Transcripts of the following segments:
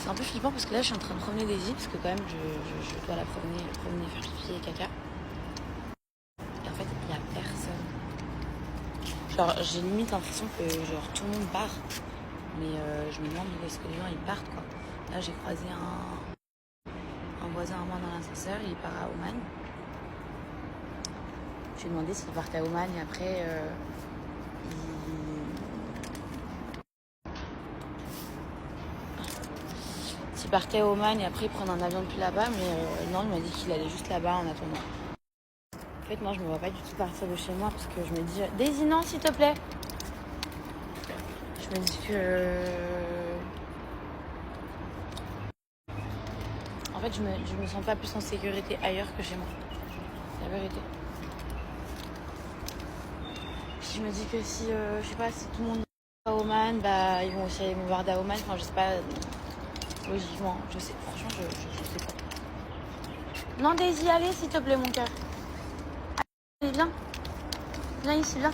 C'est un peu flippant parce que là je suis en train de promener Daisy parce que quand même je dois la promener faire pipi et caca. Et en fait il n'y a personne. Genre j'ai limite l'impression que genre tout le monde part. Mais je me demande où est-ce que les gens ils partent quoi. Là j'ai croisé un voisin à moi dans l'ascenseur, il part à Oman. Je lui ai demandé s'il partait à Oman et après s'il partait à Oman et après il prenait un avion depuis là-bas, mais non, il m'a dit qu'il allait juste là-bas en attendant. En fait, moi, je me vois pas du tout partir de chez moi parce que je me dis Daisy, non, s'il te plaît. Je me dis que. En fait, je me sens pas plus en sécurité ailleurs que chez moi. C'est la vérité. Puis je me dis que si, je sais pas, si tout le monde va à Oman, bah, ils vont aussi aller me voir à Oman. Enfin, je sais pas. Logiquement, je sais. Franchement, je sais pas. Non, Daisy, allez, s'il te plaît, mon cœur. Allez, viens. Viens ici, viens.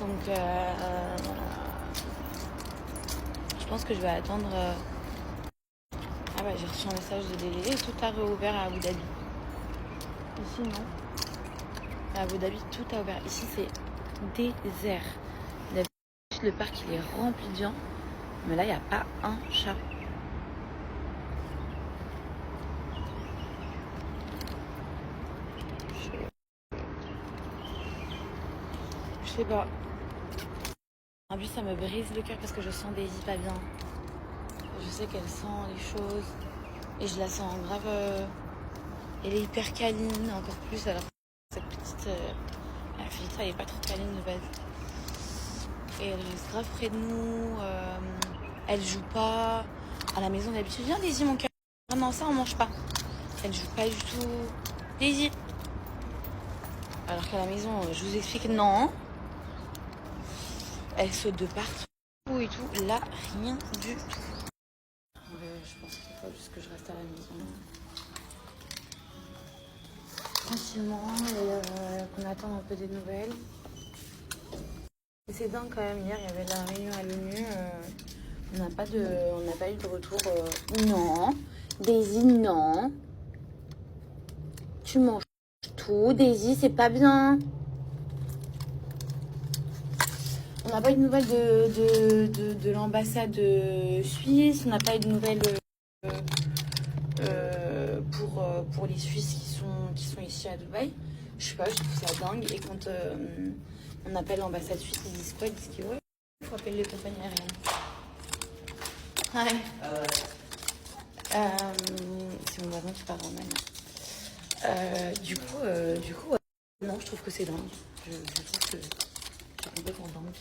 Donc, je pense que je vais attendre. Ah ouais, j'ai reçu un message de délai. Tout a réouvert à Abu Dhabi. Ici, non. À Abu Dhabi, tout a ouvert. Ici, c'est désert. D'habitude, le parc, il est rempli de gens. Mais là, il n'y a pas un chat. Je sais pas. En plus, ça me brise le cœur parce que je sens Daisy pas bien. Je sais qu'elle sent les choses. Et je la sens grave. Elle est hyper câline, encore plus. Alors, cette petite. La fille, elle est pas trop câline de base. Et elle reste grave près de nous. Elle joue pas. À la maison, d'habitude, viens Daisy, mon cœur. Non, ça, on mange pas. Elle joue pas du tout. Daisy. Alors qu'à la maison, je vous explique, non. Elle saute de partout et tout. Là, rien du tout. Je pense qu'il faut juste que je reste à la maison. Tranquillement et qu'on attende un peu des nouvelles. Et c'est dingue quand même, hier il y avait la réunion à l'ONU, on n'a pas eu de retour. Non, Daisy, non. Tu manges tout, Daisy, c'est pas bien. On n'a pas eu de nouvelles de l'ambassade suisse, on n'a pas eu de nouvelles pour les Suisses qui sont ici à Dubaï. Je sais pas, je trouve ça dingue. Et quand on appelle l'ambassade suisse, ils disent quoi? Ils disent que ouais, il faut appeler les compagnies aériennes. Ouais. C'est mon voisin qui part en Allemagne. Du coup, ouais. Non, je trouve que c'est dingue. Je trouve que c'est complètement dingue.